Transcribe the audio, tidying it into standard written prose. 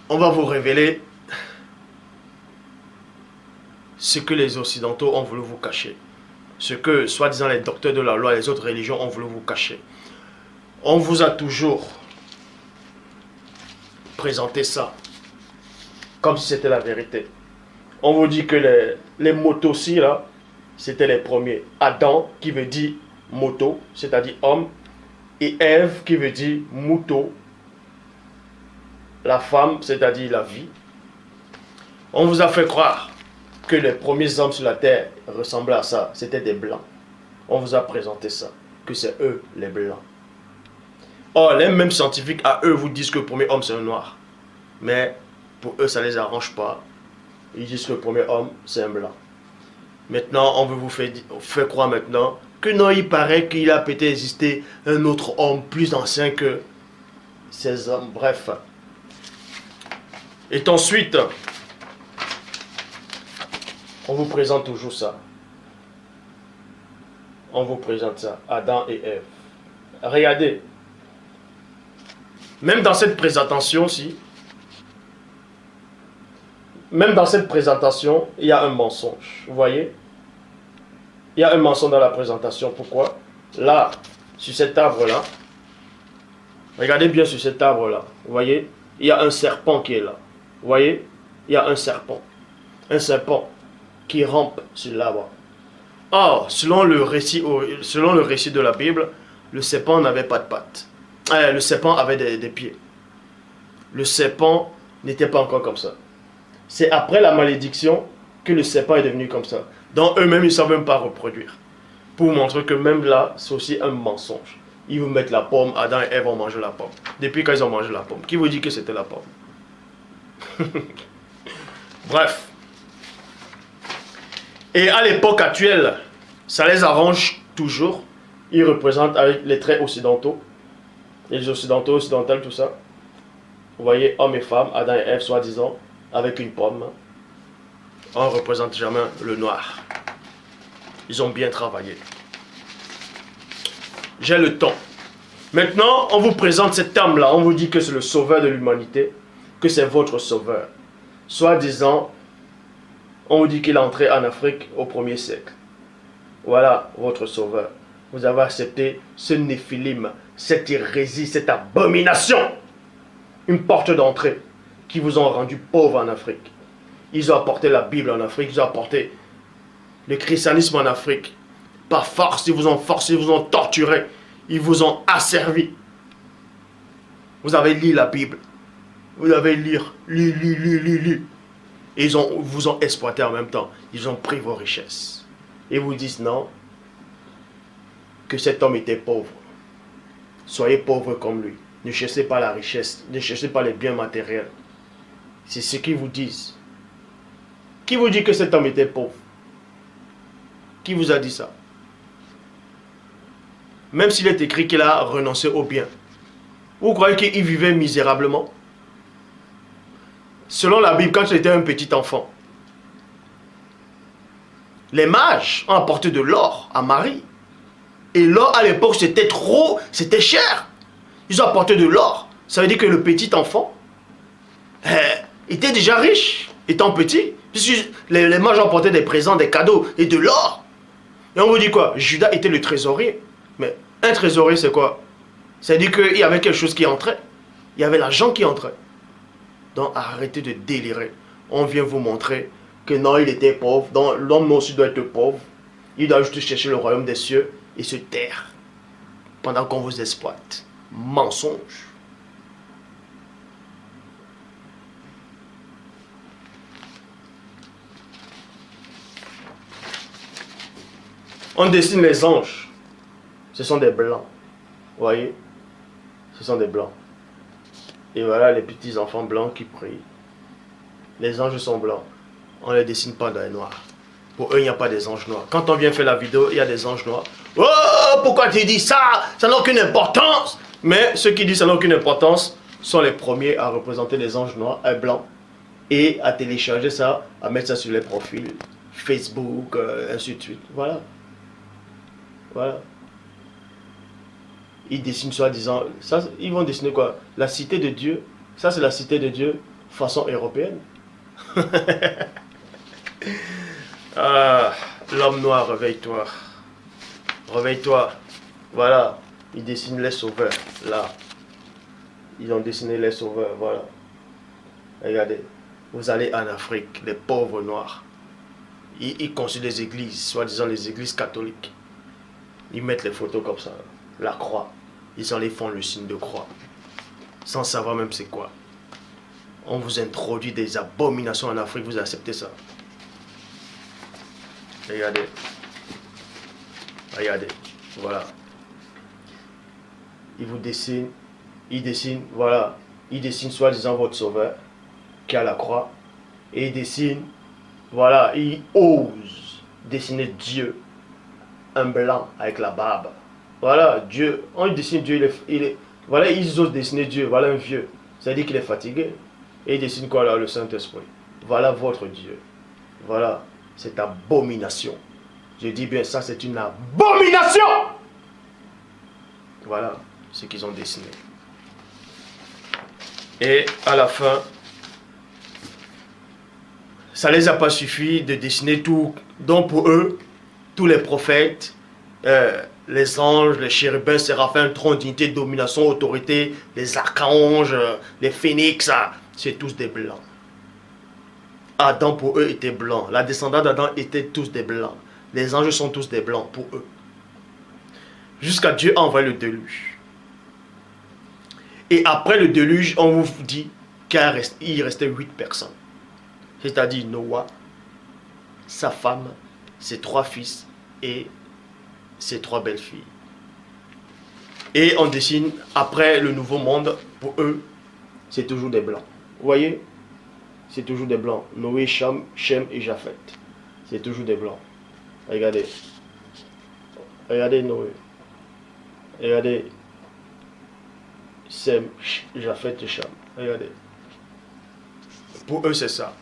on va vous révéler ce que les Occidentaux ont voulu vous cacher. Ce que, soi-disant, les docteurs de la loi et les autres religions ont voulu vous cacher. On vous a toujours présenté ça comme si c'était la vérité. On vous dit que les motos-ci, là, c'était les premiers. Adam, qui veut dire moto, c'est-à-dire homme, et Ève, qui veut dire mouton, la femme, c'est-à-dire la vie. On vous a fait croire que les premiers hommes sur la terre ressemblaient à ça, c'était des blancs. On vous a présenté ça, que c'est eux les blancs. Or, les mêmes scientifiques à eux vous disent que le premier homme c'est un noir. Mais pour eux ça ne les arrange pas. Ils disent que le premier homme c'est un blanc. Maintenant, on veut vous faire croire maintenant que non, il paraît qu'il a peut-être existé un autre homme plus ancien que ces hommes. Bref. Et ensuite, on vous présente toujours ça. On vous présente ça. Adam et Ève. Regardez. Même dans cette présentation-ci, même dans cette présentation, il y a un mensonge. Vous voyez? Il y a un mensonge dans la présentation. Pourquoi? Là, sur cet arbre-là, regardez bien sur cet arbre-là. Vous voyez? Il y a un serpent qui est là. Vous voyez? Il y a un serpent. Un serpent qui rampe sur l'arbre. Or, selon le récit de la Bible, le serpent n'avait pas de pattes. Le serpent avait des pieds. Le serpent n'était pas encore comme ça. C'est après la malédiction que le serpent est devenu comme ça. Donc eux-mêmes, ils ne savent même pas reproduire. Pour vous montrer que même là, c'est aussi un mensonge. Ils vous mettent la pomme, Adam et Ève ont mangé la pomme. Depuis quand ils ont mangé la pomme? Qui vous dit que c'était la pomme? Bref. Et à l'époque actuelle, ça les arrange toujours. Ils représentent avec les traits occidentaux. Les occidentaux, occidentales, tout ça. Vous voyez, hommes et femmes, Adam et Ève, soi-disant, avec une pomme. On ne représente jamais le noir. Ils ont bien travaillé. J'ai le temps. Maintenant, on vous présente cet homme-là. On vous dit que c'est le sauveur de l'humanité. Que c'est votre sauveur. Soi-disant, on vous dit qu'il est entré en Afrique au 1er siècle. Voilà votre sauveur. Vous avez accepté ce néphilim, cette hérésie, cette abomination. Une porte d'entrée qui vous ont rendu pauvres en Afrique. Ils ont apporté la Bible en Afrique, ils ont apporté le christianisme en Afrique. Par force, ils vous ont forcé, ils vous ont torturé, ils vous ont asservi. Vous avez lu la Bible. Vous avez lu. Et ils vous ont exploité en même temps. Ils ont pris vos richesses. Et vous disent non, que cet homme était pauvre. Soyez pauvres comme lui. Ne cherchez pas la richesse, ne cherchez pas les biens matériels. C'est ce qu'ils vous disent. Qui vous dit que cet homme était pauvre? Qui vous a dit ça? Même s'il est écrit qu'il a renoncé au bien. Vous croyez qu'il vivait misérablement? Selon la Bible, quand il était un petit enfant, les mages ont apporté de l'or à Marie. Et l'or à l'époque c'était trop, c'était cher. Ils ont apporté de l'or. Ça veut dire que le petit enfant était déjà riche, étant petit. Puisque les mages ont apporté des présents, des cadeaux et de l'or. Et on vous dit quoi? Judas était le trésorier. Mais un trésorier c'est quoi? Ça veut dire qu'il y avait quelque chose qui entrait. Il y avait l'argent qui entrait. Donc arrêtez de délirer. On vient vous montrer que non, il était pauvre. Donc l'homme aussi doit être pauvre. Il doit juste chercher le royaume des cieux et se taire pendant qu'on vous exploite. Mensonge. On dessine les anges. Ce sont des blancs. Vous voyez? Ce sont des blancs. Et voilà les petits enfants blancs qui prient. Les anges sont blancs. On ne les dessine pas dans les noirs. Pour eux, il n'y a pas des anges noirs. Quand on vient faire la vidéo, il y a des anges noirs. Oh, pourquoi tu dis ça? Ça n'a aucune importance. Mais ceux qui disent ça n'a aucune importance sont les premiers à représenter les anges noirs et blancs. Et à télécharger ça, à mettre ça sur les profils. Facebook, ainsi de suite. Voilà. Voilà. Ils dessinent soi-disant. Ils vont dessiner quoi? La cité de Dieu. Ça, c'est la cité de Dieu. façon européenne. Ah, l'homme noir, réveille-toi. Réveille-toi. Voilà. Ils dessinent les sauveurs. Là. Ils ont dessiné les sauveurs. Voilà. Regardez. Vous allez en Afrique, les pauvres noirs. Ils construisent des églises, soi-disant les églises catholiques. Ils mettent les photos comme ça. La croix. Ils en les font le signe de croix. Sans savoir même c'est quoi. On vous introduit des abominations en Afrique, vous acceptez ça. Regardez. Regardez. Voilà. Ils vous dessinent. Ils dessinent, voilà. Ils dessinent soi-disant votre sauveur, qui a la croix. Et ils dessinent, voilà, ils osent dessiner Dieu. Un blanc avec la barbe. Voilà, Dieu. On dessine Dieu, voilà, ils osent dessiner Dieu. Voilà un vieux. Ça dit qu'il est fatigué. Et il dessine quoi là? Le Saint-Esprit. Voilà votre Dieu. Voilà, cette abomination. Je dis bien ça, c'est une abomination. Voilà ce qu'ils ont dessiné. Et à la fin, ça ne les a pas suffi de dessiner tout. Donc pour eux, tous les prophètes, les anges, les chérubins, séraphins, trône, dignité, domination, autorité, les archanges, les phénix, c'est tous des blancs. Adam pour eux était blanc. La descendance d'Adam était tous des blancs. Les anges sont tous des blancs pour eux. Jusqu'à Dieu a envoyé le déluge. Et après le déluge, on vous dit qu'il restait 8 personnes. C'est-à-dire Noah, sa femme, ses 3 fils et ses 3 belles-filles. Et on dessine, après le nouveau monde, pour eux, c'est toujours des blancs. Vous voyez? C'est toujours des blancs. Noé, Cham, Shem et Japheth. C'est toujours des blancs. Regardez. Regardez Noé. Regardez. Sem, Japheth et Cham. Regardez. Pour eux, c'est ça.